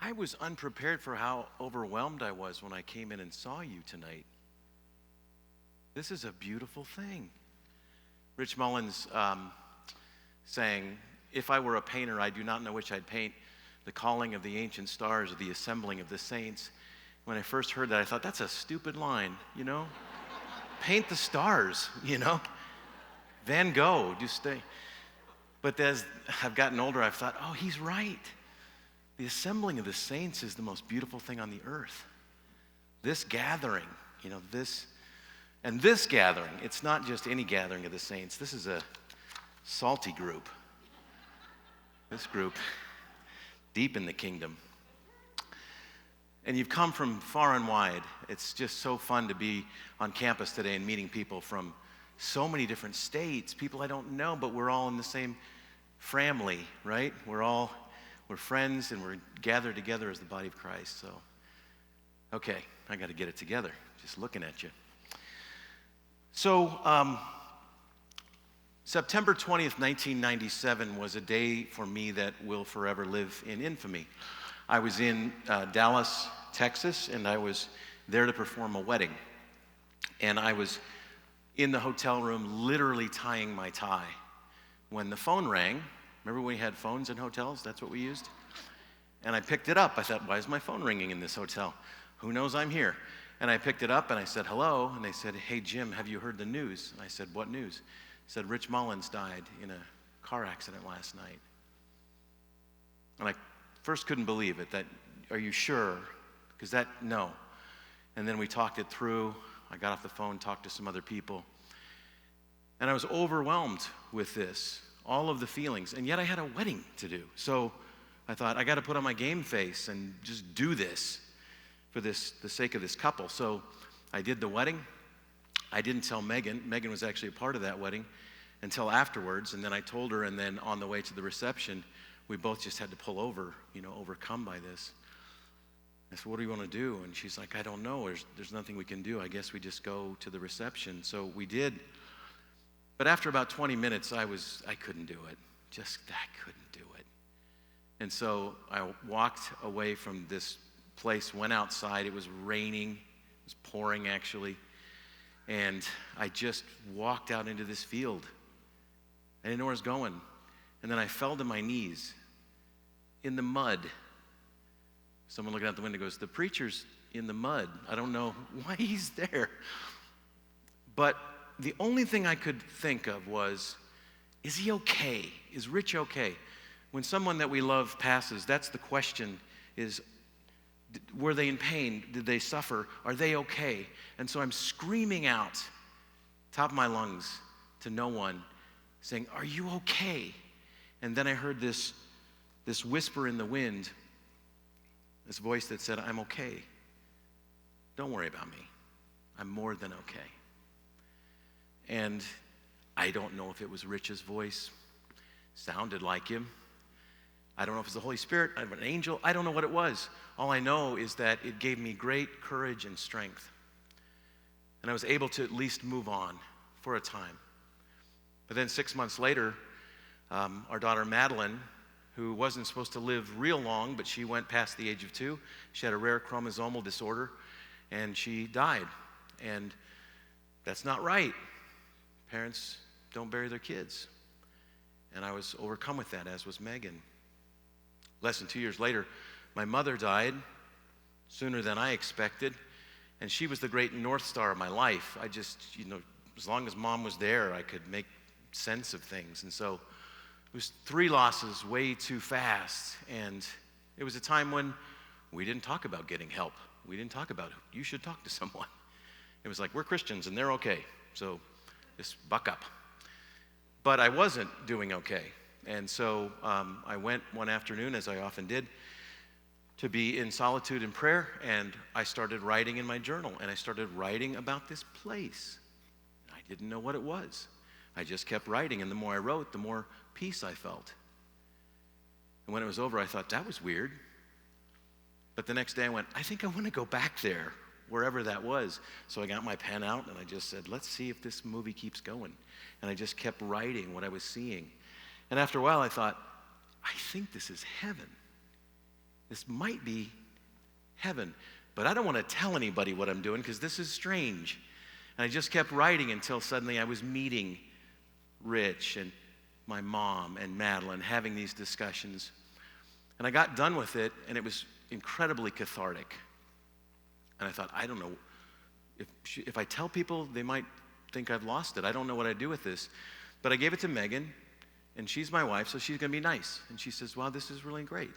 I was unprepared for how overwhelmed I was when I came in and saw you tonight. This is a beautiful thing. Rich Mullins sang, "If I were a painter, I do not know which I'd paint, the calling of the ancient stars or the assembling of the saints." When I first heard that, I thought, that's a stupid line, Paint the stars, Van Gogh, just stay. But as I've gotten older, I've thought, oh, he's right. The assembling of the saints is the most beautiful thing on the earth. This gathering, this gathering, it's not just any gathering of the saints. This is a salty group. This group, deep in the kingdom. And you've come from far and wide. It's just so fun to be on campus today and meeting people from so many different states, people I don't know, but we're all in the same family, right? We're friends, and we're gathered together as the body of Christ. So, okay, I got to get it together, just looking at you. So, September 20th, 1997 was a day for me that will forever live in infamy. I was in Dallas, Texas, and I was there to perform a wedding. And I was in the hotel room literally tying my tie when the phone rang. Remember when we had phones in hotels? That's what we used. And I picked it up. I thought, why is my phone ringing in this hotel? Who knows I'm here? And I picked it up and I said, hello. And they said, hey, Jim, have you heard the news? And I said, what news? They said, Rich Mullins died in a car accident last night. And I first couldn't believe it. Are you sure? Because no. And then we talked it through. I got off the phone, talked to some other people. And I was overwhelmed with this. All of the feelings, and yet I had a wedding to do. So I thought, I got to put on my game face and just do this for the sake of this couple. So I did the wedding. I didn't tell Megan. Megan was actually a part of that wedding until afterwards, and then I told her, and then on the way to the reception, we both just had to pull over, overcome by this. I said, what do you want to do? And she's like, I don't know. There's nothing we can do. I guess we just go to the reception. So we did. But after about 20 minutes, I couldn't do it. I couldn't do it. And so I walked away from this place, went outside. It was raining. It was pouring, actually. And I just walked out into this field. I didn't know where I was going. And then I fell to my knees in the mud. Someone looking out the window goes, the preacher's in the mud. I don't know why he's there. But the only thing I could think of was, is he okay? Is Rich okay? When someone that we love passes, that's the question, is, were they in pain? Did they suffer? Are they okay? And so I'm screaming out, top of my lungs, to no one, saying, are you okay? And then I heard this whisper in the wind, this voice that said, I'm okay. Don't worry about me. I'm more than okay. And I don't know if it was Rich's voice. Sounded like him. I don't know if it's the Holy Spirit, an angel. I don't know what it was. All I know is that it gave me great courage and strength. And I was able to at least move on for a time. But then 6 months later, our daughter Madeline, who wasn't supposed to live real long, but she went past the age of 2. She had a rare chromosomal disorder, and she died. And that's not right. Parents don't bury their kids. And I was overcome with that, as was Megan. Less than 2 years later, my mother died sooner than I expected, and she was the great North Star of my life. I just, as long as Mom was there, I could make sense of things. And so it was 3 losses way too fast, and it was a time when we didn't talk about getting help. We didn't talk about, you should talk to someone. It was like, we're Christians, and they're okay, so just buck up. But I wasn't doing okay. And so I went one afternoon, as I often did, to be in solitude and prayer, and I started writing in my journal, and I started writing about this place. I didn't know what it was. I just kept writing, and the more I wrote, the more peace I felt. And when it was over, I thought, that was weird. But the next day I went, I think I want to go back there, wherever that was. So I got my pen out, and I just said, let's see if this movie keeps going. And I just kept writing what I was seeing. And after a while, I thought, I think this is heaven. this might be heaven, but I don't want to tell anybody what I'm doing because this is strange. And I just kept writing until suddenly I was meeting Rich and my mom and Madeline, having these discussions. And I got done with it, and it was incredibly cathartic. And I thought, I don't know, if I tell people, they might think I've lost it. I don't know what I'd do with this. But I gave it to Megan, and she's my wife, so she's going to be nice. And she says, wow, this is really great.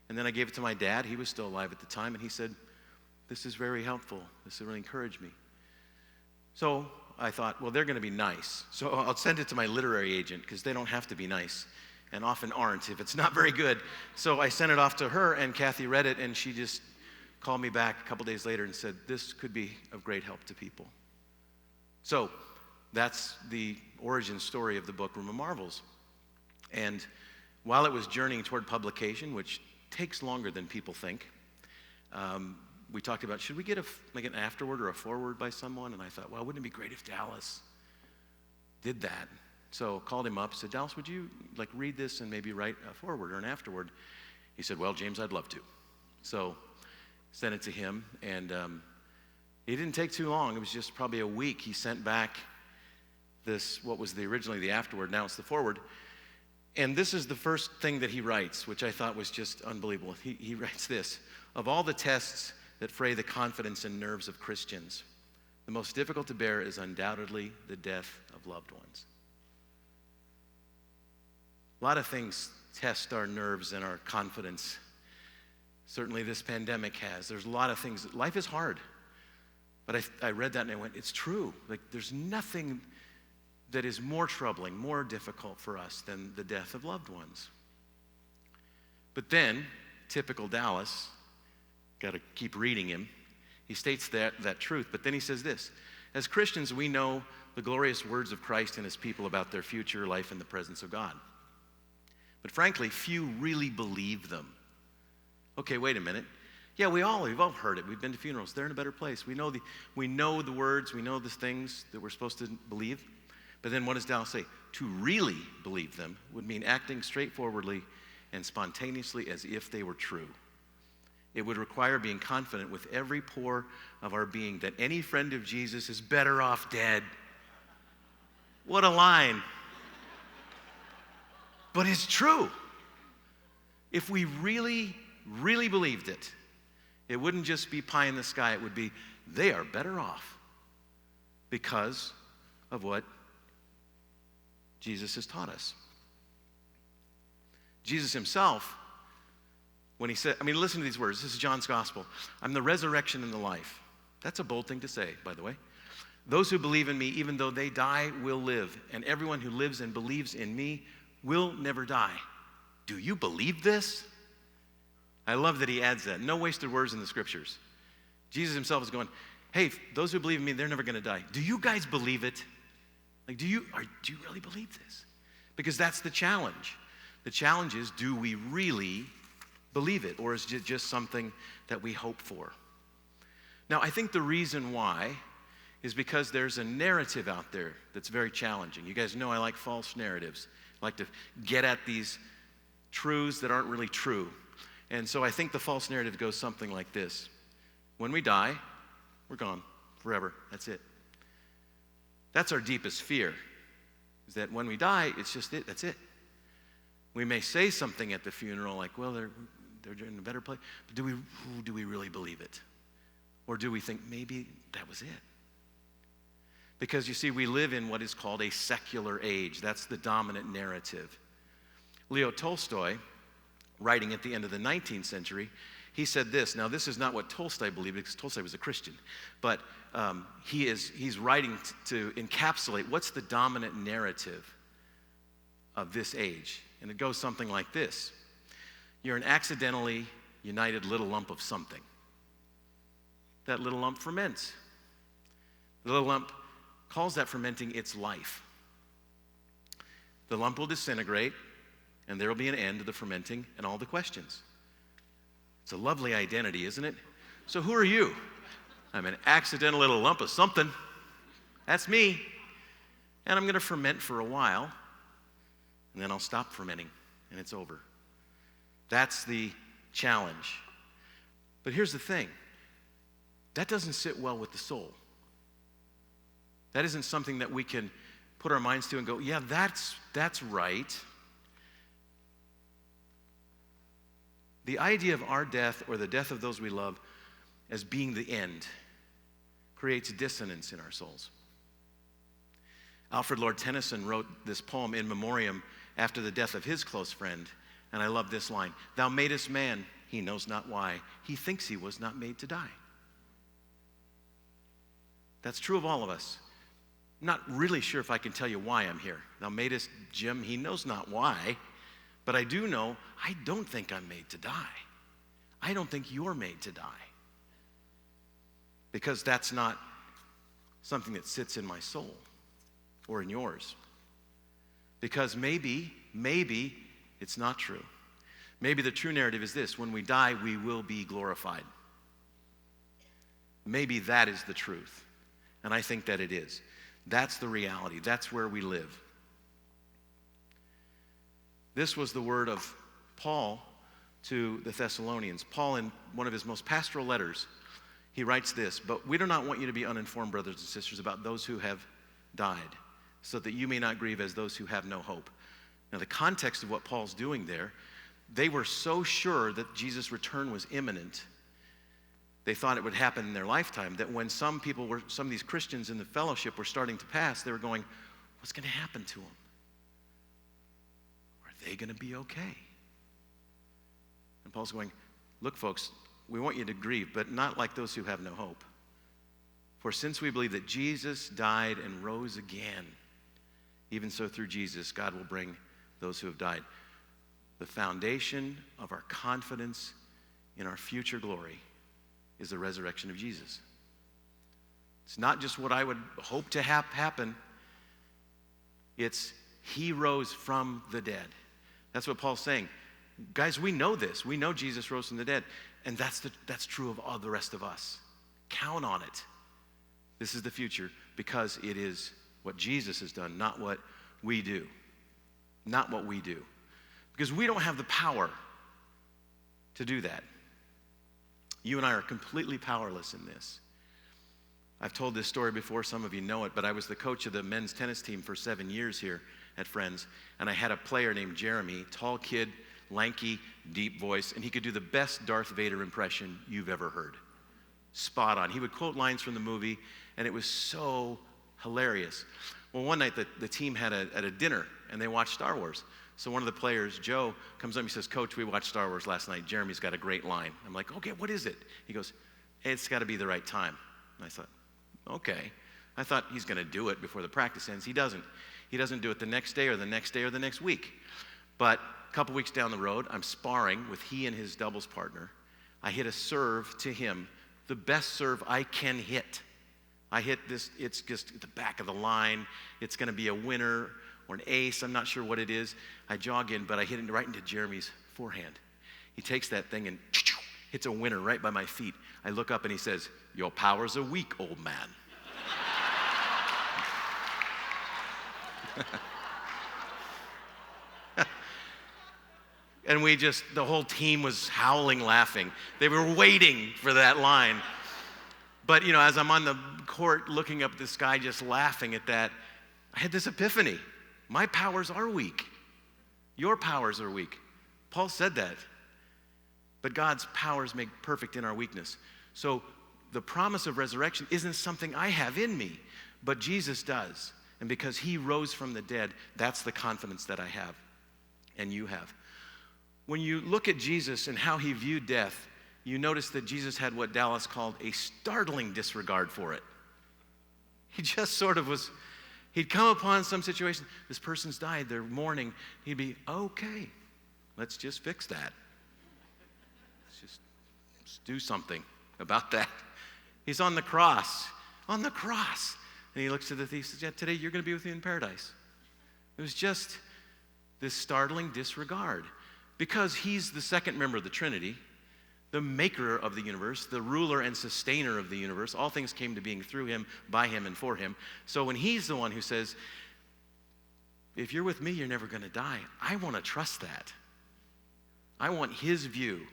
And then I gave it to my dad. He was still alive at the time, and he said, this is very helpful. This really encouraged me. So I thought, well, they're going to be nice. So I'll send it to my literary agent, because they don't have to be nice, and often aren't if it's not very good. So I sent it off to her, and Kathy read it, and she just called me back a couple days later and said, this could be of great help to people. So that's the origin story of the book, Room of Marvels. And while it was journeying toward publication, which takes longer than people think, we talked about, should we get an afterword or a foreword by someone? And I thought, well, wouldn't it be great if Dallas did that? So called him up, said, Dallas, would you read this and maybe write a foreword or an afterword? He said, well, James, I'd love to. So sent it to him, and it didn't take too long. It was just probably a week. He sent back this, what was originally the afterword, now it's the foreword. And this is the first thing that he writes, which I thought was just unbelievable. He writes this: of all the tests that fray the confidence and nerves of Christians, the most difficult to bear is undoubtedly the death of loved ones. A lot of things test our nerves and our confidence. Certainly this pandemic has. There's a lot of things. Life is hard. But I read that and I went, it's true. There's nothing that is more troubling, more difficult for us than the death of loved ones. But then, typical Dallas, got to keep reading him, he states that truth, but then he says this: as Christians, we know the glorious words of Christ and his people about their future life in the presence of God. But frankly, few really believe them. Okay, wait a minute. Yeah, we've all heard it. We've been to funerals. They're in a better place. We know the words, we know the things that we're supposed to believe. But then what does Dallas say? To really believe them would mean acting straightforwardly and spontaneously as if they were true. It would require being confident with every pore of our being that any friend of Jesus is better off dead. What a line. But it's true. If we really, really believed it, it wouldn't just be pie in the sky. It would be, they are better off because of what Jesus has taught us. Jesus himself, when he said, listen to these words. This is John's gospel. I'm the resurrection and the life. That's a bold thing to say, by the way. Those who believe in me, even though they die, will live. And everyone who lives and believes in me will never die. Do you believe this? I love that he adds that. No wasted words in the scriptures. Jesus himself is going, hey, those who believe in me, they're never going to die. Do you guys believe it? Do you really believe this? Because that's the challenge. The challenge is, do we really believe it, or is it just something that we hope for? Now, I think the reason why is because there's a narrative out there that's very challenging. You guys know I like false narratives. I like to get at these truths that aren't really true. And so I think the false narrative goes something like this: when we die, we're gone forever. That's it. That's our deepest fear, is that when we die, it's just it. That's it. We may say something at the funeral like, well, they're in a better place. But do we really believe it? Or do we think maybe that was it? Because you see, we live in what is called a secular age. That's the dominant narrative. Leo Tolstoy, writing at the end of the 19th century, he said this. Now, this is not what Tolstoy believed, because Tolstoy was a Christian. But he's writing to encapsulate what's the dominant narrative of this age. And it goes something like this: you're an accidentally united little lump of something. That little lump ferments. The little lump calls that fermenting its life. The lump will disintegrate, and there will be an end to the fermenting and all the questions. It's a lovely identity, isn't it? So who are you? I'm an accidental little lump of something. That's me. And I'm going to ferment for a while, and then I'll stop fermenting, and it's over. That's the challenge. But here's the thing. That doesn't sit well with the soul. That isn't something that we can put our minds to and go, yeah, that's right. The idea of our death or the death of those we love as being the end creates dissonance in our souls. Alfred Lord Tennyson wrote this poem in memoriam after the death of his close friend, and I love this line: "Thou madest man, he knows not why. He thinks he was not made to die." That's true of all of us. I'm not really sure if I can tell you why I'm here. Thou madest Jim, he knows not why, but I do know I don't think I'm made to die. I don't think you're made to die. Because that's not something that sits in my soul or in yours. Because maybe it's not true. Maybe the true narrative is this: when we die, we will be glorified. Maybe that is the truth. And I think that it is. That's the reality. That's where we live. This was the word of Paul to the Thessalonians. Paul, in one of his most pastoral letters, he writes this: "But we do not want you to be uninformed, brothers and sisters, about those who have died, so that you may not grieve as those who have no hope." Now, the context of what Paul's doing there, they were so sure that Jesus' return was imminent, they thought it would happen in their lifetime, that when some of these Christians in the fellowship were starting to pass, they were going, what's going to happen to them? Are they going to be okay? And Paul's going, look, folks, we want you to grieve, but not like those who have no hope. For since we believe that Jesus died and rose again, even so through Jesus, God will bring those who have died. The foundation of our confidence in our future glory is the resurrection of Jesus. It's not just what I would hope to have happen. It's he rose from the dead. That's what Paul's saying. Guys, we know this. We know Jesus rose from the dead. And that's true of all the rest of us. Count on it. This is the future because it is what Jesus has done, not what we do. Not what we do. Because we don't have the power to do that. You and I are completely powerless in this. I've told this story before, some of you know it, but I was the coach of the men's tennis team for 7 years here at Friends, and I had a player named Jeremy, tall kid, lanky, deep voice, and he could do the best Darth Vader impression you've ever heard. Spot on. He would quote lines from the movie, and it was so hilarious. Well, one night the team had a dinner, and they watched Star Wars. So one of the players, Joe, comes up and he says, "Coach, we watched Star Wars last night. Jeremy's got a great line." I'm like, "Okay, what is it?" He goes, "It's got to be the right time." And I thought, okay. I thought he's going to do it before the practice ends. He doesn't. He doesn't do it the next day or the next day or the next week. But a couple weeks down the road, I'm sparring with he and his doubles partner. I hit a serve to him, the best serve I can hit. I hit this, it's just at the back of the line. It's going to be a winner or an ace. I'm not sure what it is. I jog in, but I hit it right into Jeremy's forehand. He takes that thing and hits a winner right by my feet. I look up and he says, "Your powers are weak, old man." And the whole team was howling, laughing. They were waiting for that line. But, as I'm on the court looking up at this guy just laughing at that, I had this epiphany. My powers are weak. Your powers are weak. Paul said that. But God's powers make perfect in our weakness. So the promise of resurrection isn't something I have in me, but Jesus does. And because he rose from the dead, that's the confidence that I have and you have. When you look at Jesus and how he viewed death, you notice that Jesus had what Dallas called a startling disregard for it. He just sort of was, he'd come upon some situation, this person's died, they're mourning. He'd be, okay, let's just fix that. Let's just do something about that. He's on the cross. And he looks at the thief and says, "Yeah, today you're going to be with me in paradise." It was just this startling disregard. Because he's the second member of the Trinity, the maker of the universe, the ruler and sustainer of the universe. All things came to being through him, by him, and for him. So when he's the one who says, if you're with me, you're never going to die, I want to trust that. I want his view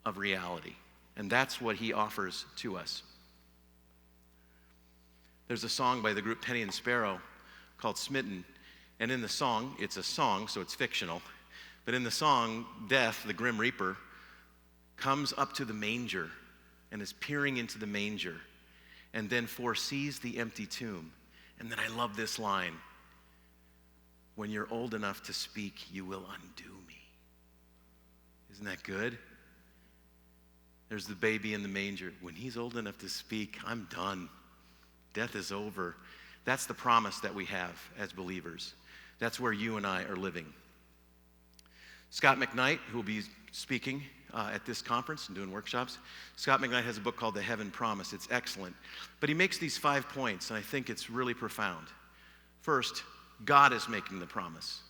of reality. And that's what he offers to us. There's a song by the group Penny and Sparrow called Smitten. And in the song, it's a song, so it's fictional. But in the song, Death, the Grim Reaper, comes up to the manger and is peering into the manger and then foresees the empty tomb. And then I love this line. When you're old enough to speak, you will undo me. Isn't that good? There's the baby in the manger. When he's old enough to speak, I'm done. Death is over. That's the promise that we have as believers. That's where you and I are living. Scott McKnight, who will be speaking at this conference and doing workshops, Scott McKnight has a book called The Heaven Promise. It's excellent. But he makes these 5 points, and I think it's really profound. First, God is making the promise.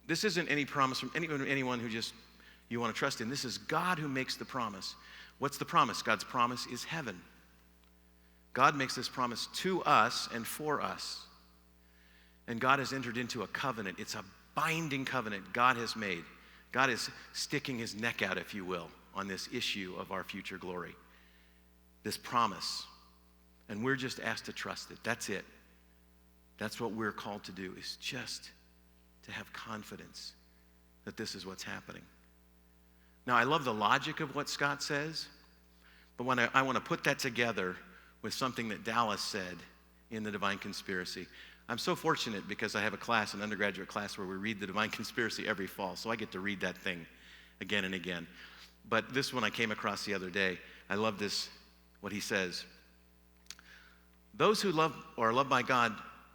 This isn't any promise from anyone who just you want to trust in. This is God who makes the promise. What's the promise? God's promise is heaven. God makes this promise to us and for us. And God has entered into a covenant. It's a binding covenant God has made. God is sticking his neck out, if you will, on this issue of our future glory. This promise. And we're just asked to trust it. That's it. That's what we're called to do, is just to have confidence that this is what's happening. Now, I love the logic of what Scott says, but when I want to put that together with something that Dallas said in The Divine Conspiracy. I'm so fortunate because I have a class, an undergraduate class, where we read The Divine Conspiracy every fall, so I get to read that thing again and again. But this one I came across the other day. I love this, what he says. Those who love or are loved by God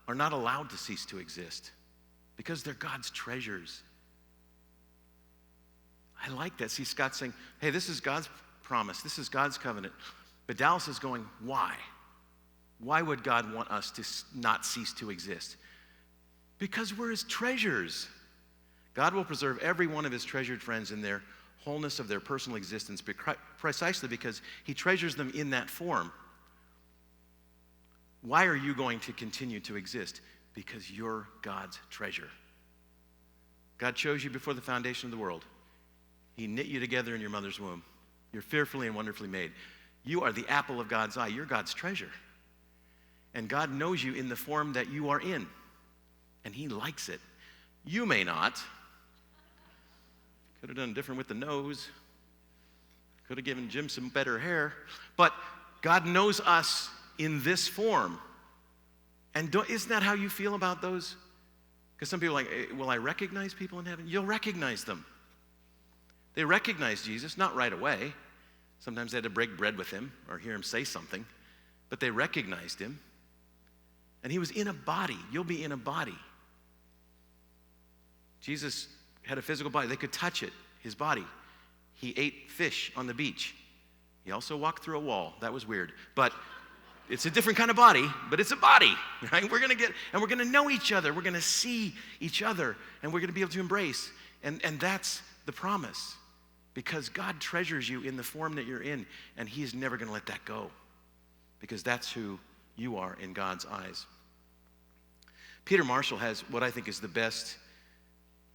are not allowed to cease to exist because they're God's treasures. I like that. See, Scott's saying, hey, this is God's promise. This is God's covenant. But Dallas is going, why? Why would God want us to not cease to exist? Because we're his treasures. God will preserve every one of his treasured friends in their wholeness of their personal existence precisely because he treasures them in that form. Why are you going to continue to exist? Because you're God's treasure. God chose you before the foundation of the world. He knit you together in your mother's womb. You're fearfully and wonderfully made. You are the apple of God's eye. You're God's treasure. And God knows you in the form that you are in. And he likes it. You may not. Could have done different with the nose. Could have given Jim some better hair. But God knows us in this form. And isn't that how you feel about those? Because some people are like, will I recognize people in heaven? You'll recognize them. They recognized Jesus, not right away. Sometimes they had to break bread with him or hear him say something. But they recognized him. And he was in a body. You'll be in a body. Jesus had a physical body. They could touch it, his body. He ate fish on the beach. He also walked through a wall. That was weird. But it's a different kind of body, but it's a body, right? We're going to know each other. We're going to see each other, and we're going to be able to embrace. And that's the promise. Because God treasures you in the form that you're in, and he's never going to let that go. Because that's who you are in God's eyes. Peter Marshall has what I think is the best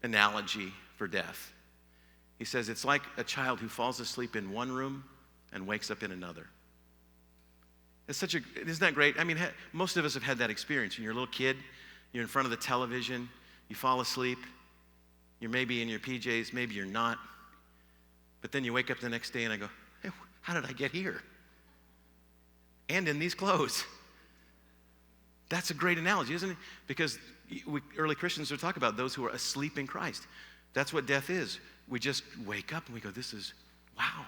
analogy for death. He says it's like a child who falls asleep in one room and wakes up in another. Isn't that great? I mean, most of us have had that experience. When you're a little kid, you're in front of the television, you fall asleep, you're maybe in your PJs, maybe you're not. But then you wake up the next day and I go, hey, how did I get here? And in these clothes. That's a great analogy, isn't it? Because early Christians would talk about those who are asleep in Christ. That's what death is. We just wake up and we go, this is, wow.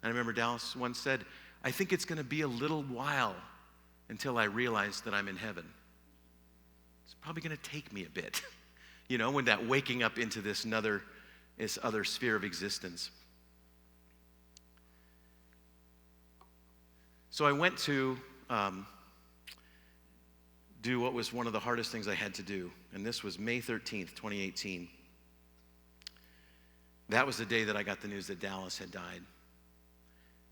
And I remember Dallas once said, I think it's going to be a little while until I realize that I'm in heaven. It's probably going to take me a bit, when that waking up into this other sphere of existence. So I went to do what was one of the hardest things I had to do, and this was May 13th, 2018. That was the day that I got the news that Dallas had died.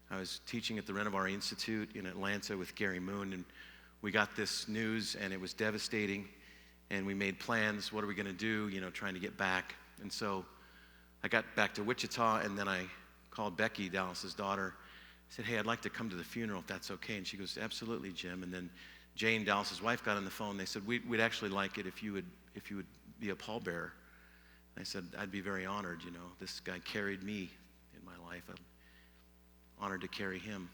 I was teaching at the Renovar Institute in Atlanta with Gary Moon, and we got this news, and it was devastating, and we made plans. What are we going to do, trying to get back? And so I got back to Wichita, and then I called Becky, Dallas's daughter. I said, hey, I'd like to come to the funeral if that's okay. And she goes, absolutely, Jim. And then Jane, Dallas's wife, got on the phone. They said, we'd actually like it if you would be a pallbearer. I said, I'd be very honored. You know, this guy carried me in my life. I'm honored to carry him.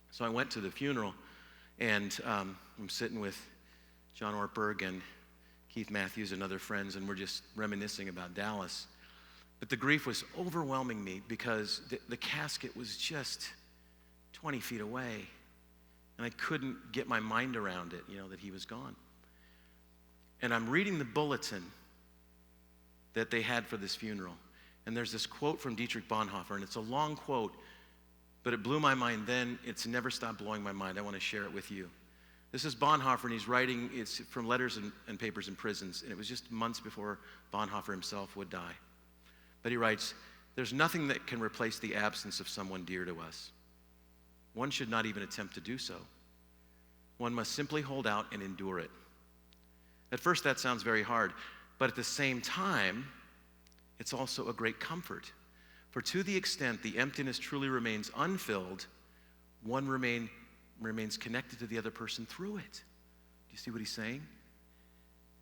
So I went to the funeral, and I'm sitting with John Ortberg and Keith Matthews and other friends, and we're just reminiscing about Dallas. But the grief was overwhelming me because the casket was just 20 feet away, and I couldn't get my mind around it, you know, that he was gone. And I'm reading the bulletin that they had for this funeral, and there's this quote from Dietrich Bonhoeffer, and it's a long quote, but it blew my mind then. It's never stopped blowing my mind. I want to share it with you. This is Bonhoeffer, and he's writing, it's from letters and papers in prisons, and it was just months before Bonhoeffer himself would die. But he writes, there's nothing that can replace the absence of someone dear to us. One should not even attempt to do so. One must simply hold out and endure it. At first that sounds very hard, but at the same time, it's also a great comfort. For to the extent the emptiness truly remains unfilled, one remains connected to the other person through it. Do you see what he's saying?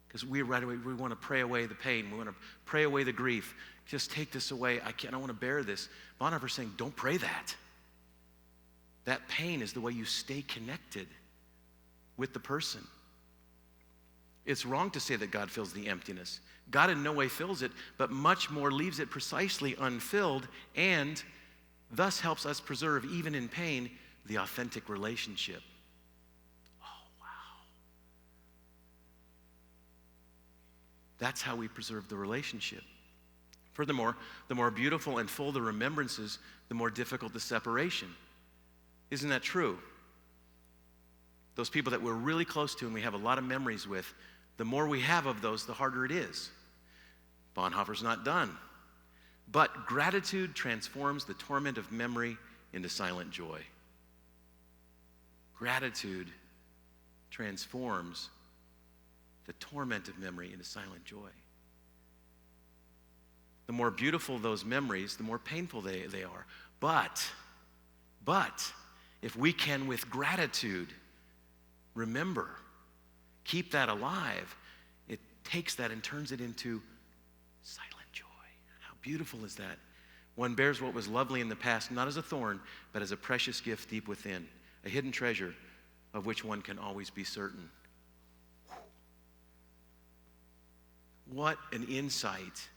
Because we right away, we want to pray away the pain. We want to pray away the grief. Just take this away. I don't want to bear this. Bonhoeffer's saying, don't pray that. That pain is the way you stay connected with the person. It's wrong to say that God fills the emptiness. God in no way fills it, but much more leaves it precisely unfilled, and thus helps us preserve, even in pain, the authentic relationship. Oh, wow. That's how we preserve the relationship. Furthermore, the more beautiful and full the remembrances, the more difficult the separation. Isn't that true? Those people that we're really close to and we have a lot of memories with, the more we have of those, the harder it is. Bonhoeffer's not done. But gratitude transforms the torment of memory into silent joy. Gratitude transforms the torment of memory into silent joy. The more beautiful those memories, the more painful they are. But, if we can, with gratitude, remember, keep that alive, it takes that and turns it into silent joy. How beautiful is that? One bears what was lovely in the past, not as a thorn, but as a precious gift deep within, a hidden treasure of which one can always be certain. What an insight.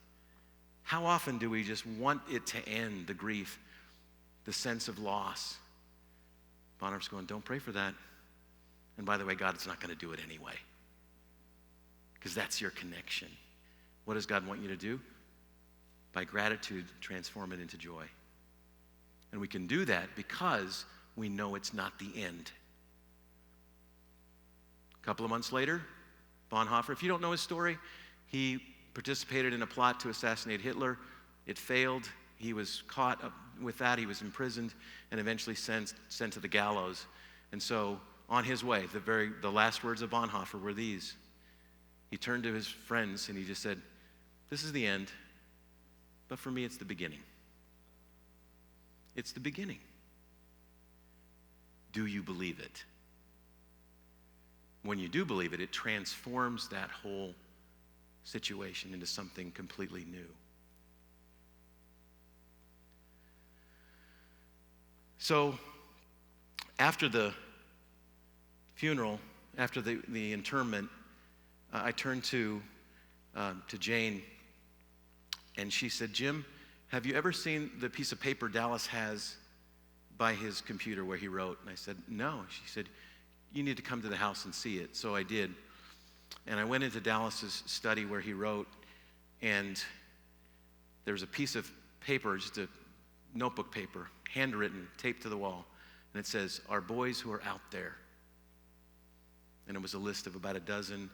How often do we just want it to end, the grief, the sense of loss? Bonhoeffer's going, don't pray for that. And by the way, God's not going to do it anyway, because that's your connection. What does God want you to do? By gratitude, transform it into joy. And we can do that because we know it's not the end. A couple of months later, Bonhoeffer, if you don't know his story, he participated in a plot to assassinate Hitler. It failed. He was caught up with that. He was imprisoned and eventually sent to the gallows. And so on his way, the last words of Bonhoeffer were these. He turned to his friends and he just said, this is the end, but for me it's the beginning. It's the beginning. Do you believe it? When you do believe it, it transforms that whole situation into something completely new. So after the funeral, after the interment, I turned to Jane, and she said, Jim, have you ever seen the piece of paper Dallas has by his computer where he wrote? And I said, no. She said, you need to come to the house and see it. So I did. And I went into Dallas's study where he wrote, and there was a piece of paper, just a notebook paper, handwritten, taped to the wall. And it says, our boys who are out there. And it was a list of about a dozen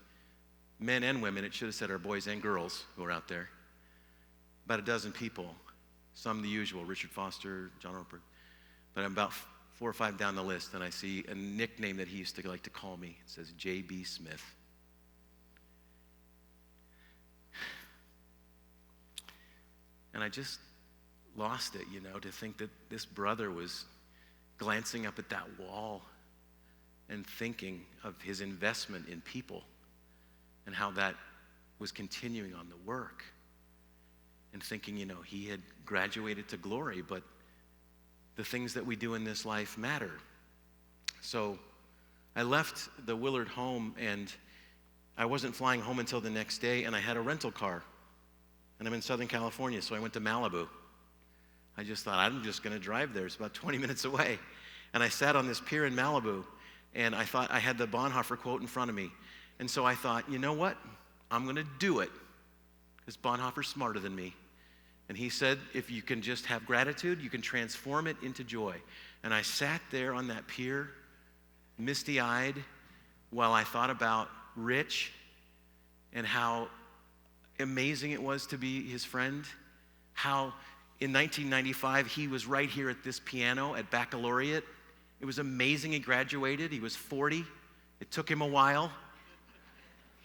men and women. It should have said our boys and girls who are out there. About a dozen people, some the usual, Richard Foster, John Ortberg. But I'm about 4 or 5 down the list, and I see a nickname that he used to like to call me. It says J.B. Smith. And I just lost it, to think that this brother was glancing up at that wall and thinking of his investment in people and how that was continuing on the work. And thinking, he had graduated to glory, but the things that we do in this life matter. So I left the Willard home, and I wasn't flying home until the next day, and I had a rental car. And I'm in Southern California, so I went to Malibu. I just thought, I'm just going to drive there. It's about 20 minutes away. And I sat on this pier in Malibu, and I thought I had the Bonhoeffer quote in front of me. And so I thought, you know what? I'm going to do it, because Bonhoeffer's smarter than me. And he said, if you can just have gratitude, you can transform it into joy. And I sat there on that pier, misty-eyed, while I thought about Rich and how amazing it was to be his friend. How in 1995, he was right here at this piano at baccalaureate. It was amazing. He graduated. He was 40. It took him a while.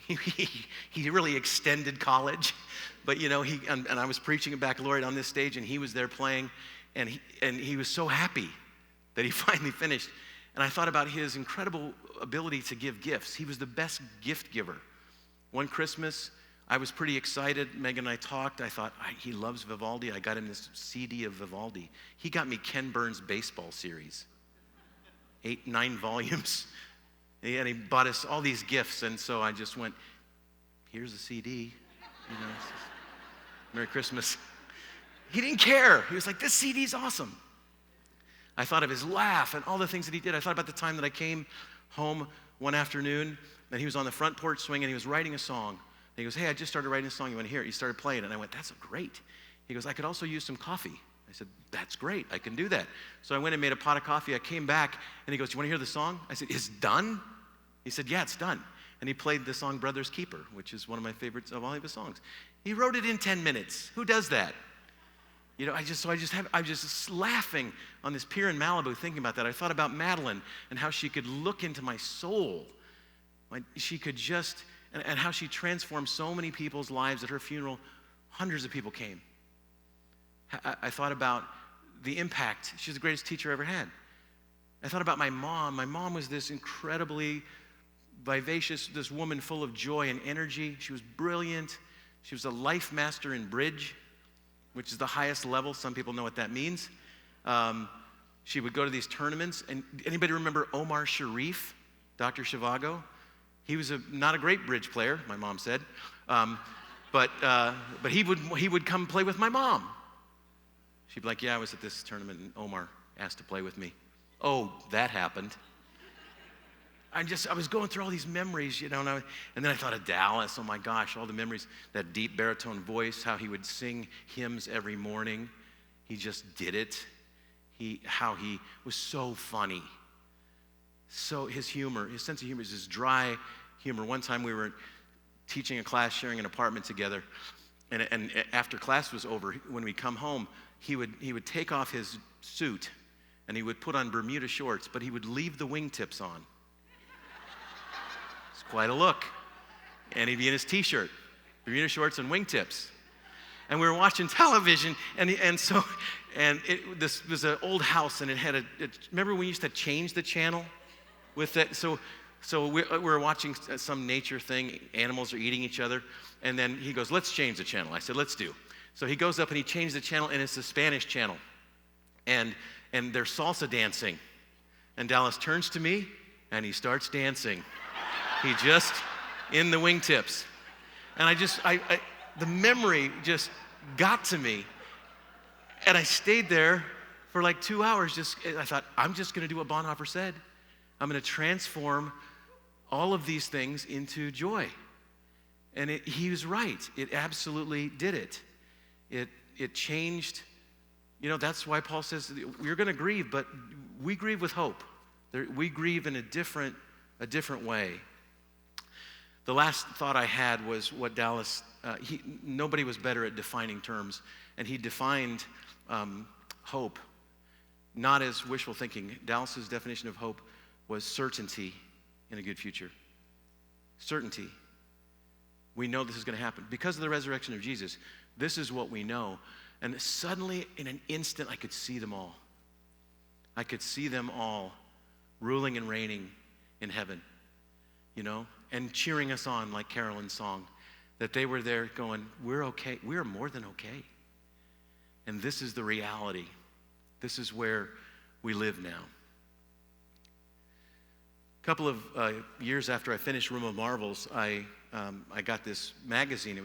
He really extended college. But, and I was preaching at baccalaureate on this stage, and he was there playing, and he was so happy that he finally finished. And I thought about his incredible ability to give gifts. He was the best gift giver. One Christmas, I was pretty excited. Megan and I talked. I thought, he loves Vivaldi. I got him this CD of Vivaldi. He got me Ken Burns' baseball series, 9 volumes. And he bought us all these gifts. And so I just went, here's a CD. Merry Christmas. He didn't care. He was like, this CD's awesome. I thought of his laugh and all the things that he did. I thought about the time that I came home one afternoon, and he was on the front porch swing, and he was writing a song. And he goes, hey, I just started writing a song. You want to hear it? He started playing it, and I went, that's great. He goes, I could also use some coffee. I said, that's great. I can do that. So I went and made a pot of coffee. I came back, and he goes, you want to hear the song? I said, it's done? He said, yeah, it's done. And he played the song Brother's Keeper, which is one of my favorites of all of his songs. He wrote it in 10 minutes. Who does that? I was just laughing on this pier in Malibu thinking about that. I thought about Madeline and how she could look into my soul. She could just, and how she transformed so many people's lives. At her funeral, hundreds of people came. I thought about the impact. She's the greatest teacher I ever had. I thought about my mom. My mom was this incredibly vivacious, this woman full of joy and energy. She was brilliant. She was a life master in bridge, which is the highest level. Some people know what that means. She would go to these tournaments. And anybody remember Omar Sharif, Dr. Zhivago? He was not a great bridge player, my mom said. But he would come play with my mom. She'd be like, yeah, I was at this tournament, and Omar asked to play with me. Oh, that happened. I was going through all these memories, and then I thought of Dallas. Oh my gosh, all the memories, that deep baritone voice, how he would sing hymns every morning. He just did it. How he was so funny. So his humor, his sense of humor is this dry humor. One time we were teaching a class, sharing an apartment together, and after class was over, when we come home, he would take off his suit and he would put on Bermuda shorts, but he would leave the wingtips on. Quite a look. And he'd be in his t-shirt, Bermuda shorts and wingtips. And we were watching television, this was an old house, and it had remember when we used to change the channel with that? So we were watching some nature thing, animals are eating each other, and then he goes, let's change the channel. I said, let's do. So he goes up and he changed the channel, and it's the Spanish channel. And they're salsa dancing. And Dallas turns to me, and he starts dancing. He just, in the wingtips. And the memory just got to me. And I stayed there for like 2 hours. I thought, I'm just going to do what Bonhoeffer said. I'm going to transform all of these things into joy. And he was right. It absolutely did it. It changed. That's why Paul says, we're going to grieve, but we grieve with hope. We grieve in a different way. The last thought I had was what Dallas, nobody was better at defining terms, and he defined hope not as wishful thinking. Dallas's definition of hope was certainty in a good future. Certainty. We know this is going to happen. Because of the resurrection of Jesus, this is what we know. And suddenly, in an instant, I could see them all. I could see them all ruling and reigning in heaven, and cheering us on like Carolyn's song, that they were there going, we're okay. We're more than okay. And this is the reality. This is where we live now. A couple of years after I finished Room of Marvels, I got this magazine.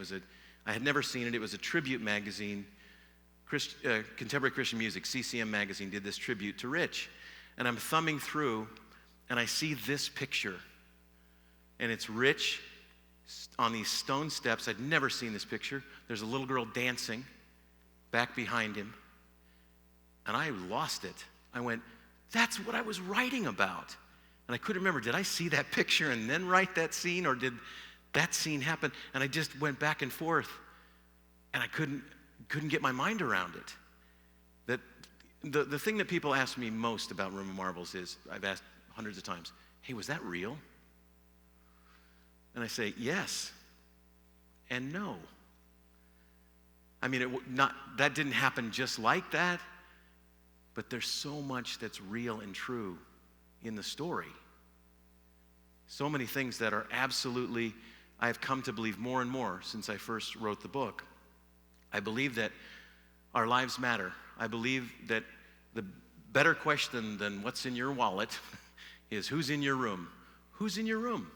I had never seen it. It was a tribute magazine. Contemporary Christian Music, CCM magazine, did this tribute to Rich. And I'm thumbing through, and I see this picture. And it's Rich on these stone steps. I'd never seen this picture. There's a little girl dancing back behind him. And I lost it. I went, that's what I was writing about. And I couldn't remember, did I see that picture and then write that scene, or did that scene happen? And I just went back and forth, and I couldn't get my mind around it. That the thing that people ask me most about Room of Marvels is, I've asked hundreds of times, hey, was that real? And I say, yes and no. I mean, that didn't happen just like that, but there's so much that's real and true in the story. So many things that are absolutely, I have come to believe more and more since I first wrote the book. I believe that our lives matter. I believe that the better question than what's in your wallet is who's in your room? Who's in your room?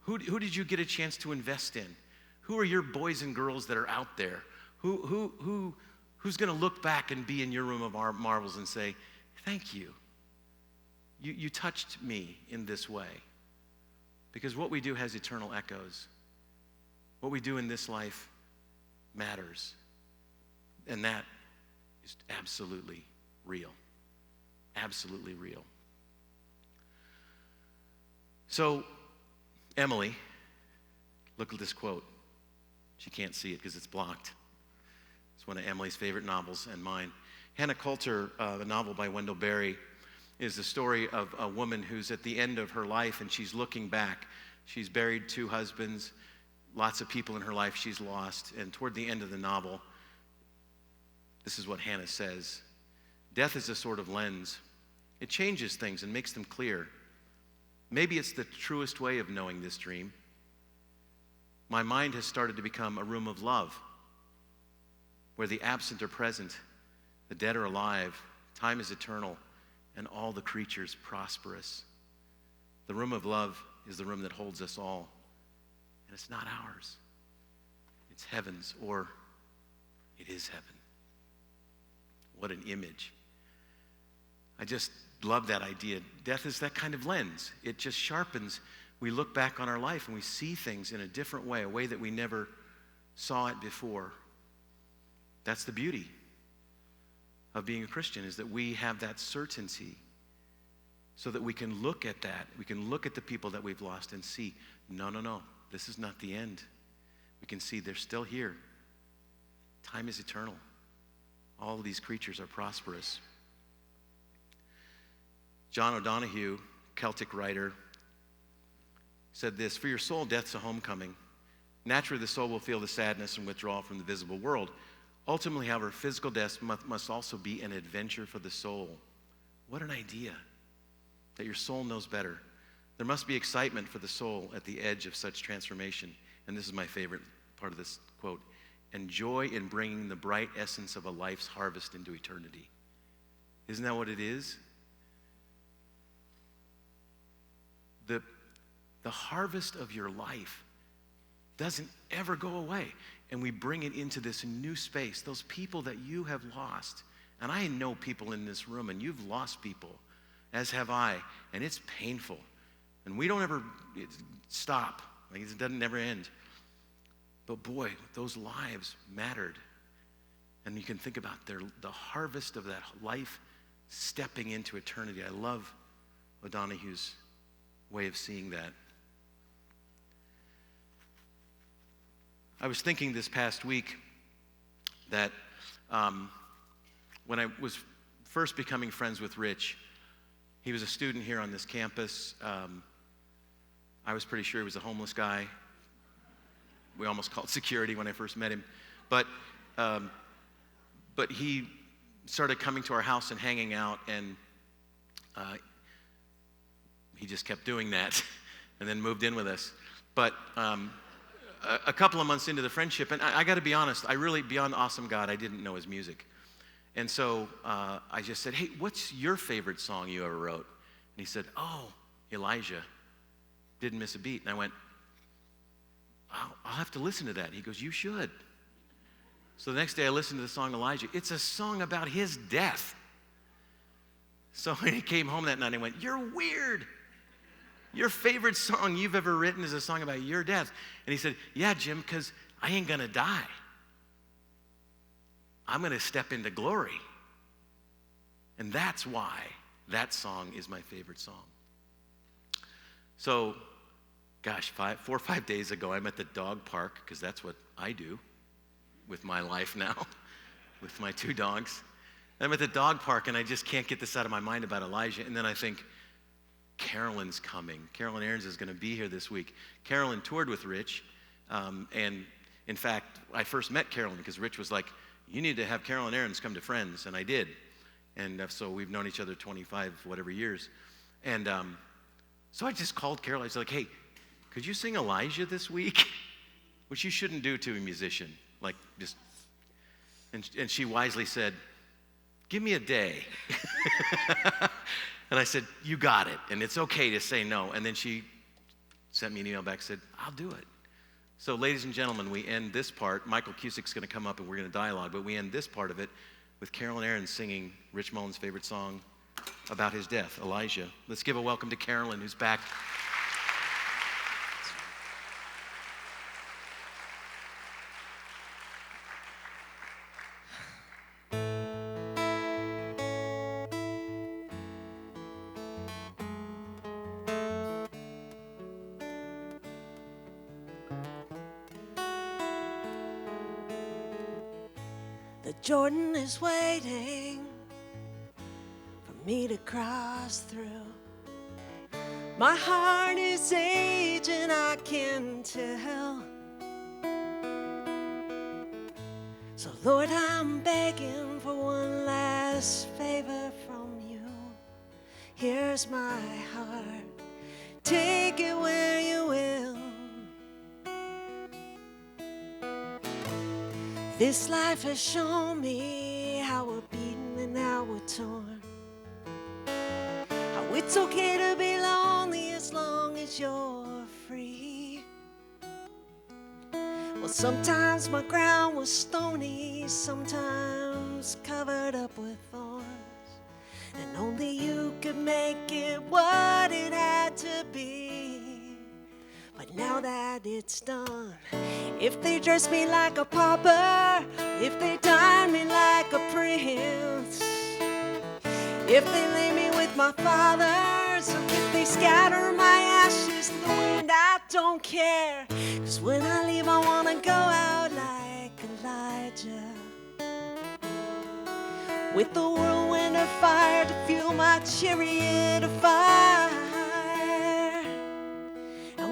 Who did you get a chance to invest in? Who are your boys and girls that are out there? Who's going to look back and be in your Room of Marvels and say, thank you. You touched me in this way. Because what we do has eternal echoes. What we do in this life matters. And that is absolutely real. Absolutely real. So, Emily, look at this quote. She can't see it because it's blocked. It's one of Emily's favorite novels and mine. Hannah Coulter, a novel by Wendell Berry, is the story of a woman who's at the end of her life and she's looking back. She's buried 2 husbands, lots of people in her life she's lost. And toward the end of the novel, this is what Hannah says. Death is a sort of lens. It changes things and makes them clear. Maybe it's the truest way of knowing this dream. My mind has started to become a room of love, where the absent are present, the dead are alive, time is eternal, and all the creatures prosperous. The room of love is the room that holds us all, and it's not ours. It's heaven's, or it is heaven. What an image. I just love that idea. Death is that kind of lens. It just sharpens. We look back on our life and we see things in a different way, a way that we never saw it before. That's the beauty of being a Christian, is that we have that certainty so that we can look at that. We can look at the people that we've lost and see, no, this is not the end. We can see they're still here. Time is eternal. All of these creatures are prosperous. John O'Donohue, Celtic writer, said this, for your soul, death's a homecoming. Naturally, the soul will feel the sadness and withdrawal from the visible world. Ultimately, however, physical death must also be an adventure for the soul. What an idea, that your soul knows better. There must be excitement for the soul at the edge of such transformation. And this is my favorite part of this quote. And joy in bringing the bright essence of a life's harvest into eternity. Isn't that what it is? The harvest of your life doesn't ever go away. And we bring it into this new space. Those people that you have lost. And I know people in this room, and you've lost people, as have I. And it's painful. And we don't ever stop. Like, it doesn't never end. But boy, those lives mattered. And you can think about the harvest of that life stepping into eternity. I love O'Donohue's way of seeing that. I was thinking this past week that when I was first becoming friends with Rich, he was a student here on this campus. I was pretty sure he was a homeless guy. We almost called security when I first met him. But but he started coming to our house and hanging out, and he just kept doing that and then moved in with us. But a couple of months into the friendship, and I got to be honest, I really, beyond awesome God, I didn't know his music. And so I just said, hey, what's your favorite song you ever wrote? And he said, oh, Elijah. Didn't miss a beat. And I went, I'll have to listen to that. He goes, you should. So the next day I listened to the song Elijah. It's a song about his death. So when he came home that night, I went, you're weird. Your favorite song you've ever written is a song about your death. And he said, yeah, Jim, because I ain't going to die. I'm going to step into glory. And that's why that song is my favorite song. So, gosh, 4 or 5 days ago, I'm at the dog park, because that's what I do with my life now, with my 2 dogs. I'm at the dog park, and I just can't get this out of my mind about Elijah. And then I think, Carolyn's coming. Carolyn Aarons is going to be here this week. Carolyn toured with Rich, and in fact, I first met Carolyn because Rich was like, you need to have Carolyn Aarons come to Friends, and I did. And so we've known each other 25 whatever years. And so I just called Carolyn. I was like, hey, could you sing Elijah this week? Which you shouldn't do to a musician. Like, just, and she wisely said, give me a day. And I said, you got it, and it's okay to say no. And then she sent me an email back and said, I'll do it. So ladies and gentlemen, we end this part. Michael Cusick's going to come up and we're going to dialogue, but we end this part of it with Carolyn Aarons singing Rich Mullen's favorite song about his death, Elijah. Let's give a welcome to Carolyn, who's back. The Jordan is waiting for me to cross through. My heart is aging, I can tell. So Lord, I'm begging for one last favor from you. Here's my heart, take it where you will. This life has shown me how we're beaten and how we're torn. How it's okay to be lonely as long as you're free. Well, sometimes my ground was stony, sometimes covered up with thorns. And only you could make it what it had to be. But now that it's done, if they dress me like a pauper, if they dine me like a prince, if they lay me with my fathers, or if they scatter my ashes in the wind, I don't care. 'Cause when I leave, I wanna go out like Elijah, with the whirlwind of fire to fuel my chariot of fire.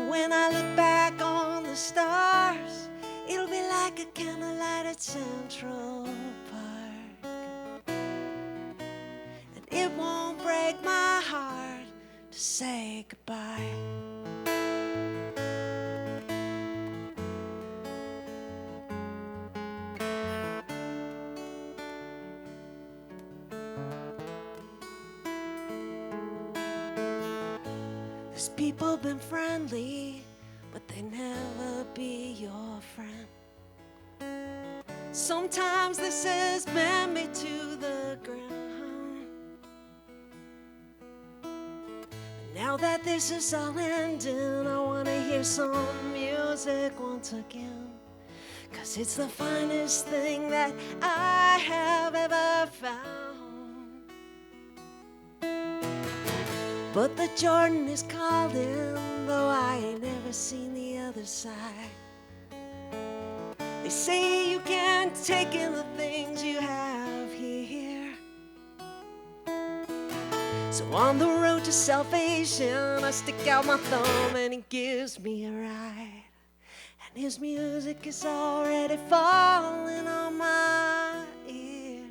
When I look back on the stars, it'll be like a candlelight at Central Park. And it won't break my heart to say goodbye. There's people been friendly, but they never be your friend. Sometimes this has bent me to the ground. But now that this is all ending, I wanna hear some music once again. 'Cause it's the finest thing that I have ever found. But the Jordan is calling, though I ain't never seen the other side. They say you can't take in the things you have here. So on the road to salvation, I stick out my thumb and he gives me a ride. And his music is already falling on my ear.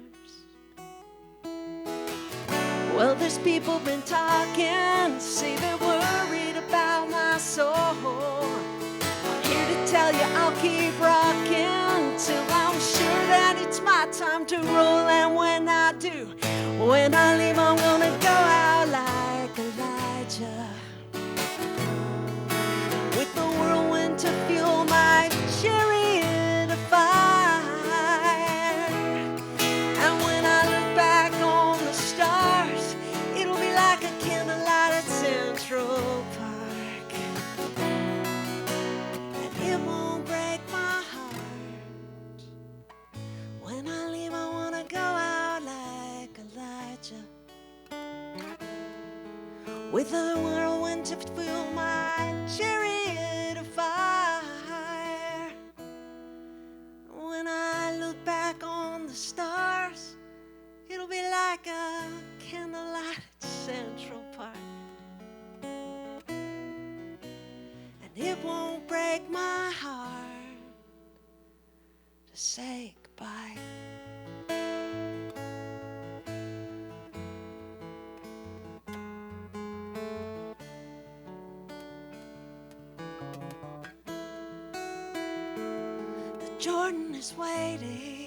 Well, there's people been talking, say they're worried about my soul. I'm here to tell you I'll keep rocking till I'm sure that it's my time to roll. And when I do, when I leave, I'm gonna go out like Elijah, with the whirlwind to fuel my chariot of fire. And when I look back on the stars, it'll be like a candlelight at Central Park. And it won't break my heart. When I leave, I wanna go out like Elijah, with a whirlwind to fuel my chariot of fire. When I look back on the stars, it'll be like a candlelight at Central Park. And it won't break my heart to say goodbye. Jordan is waiting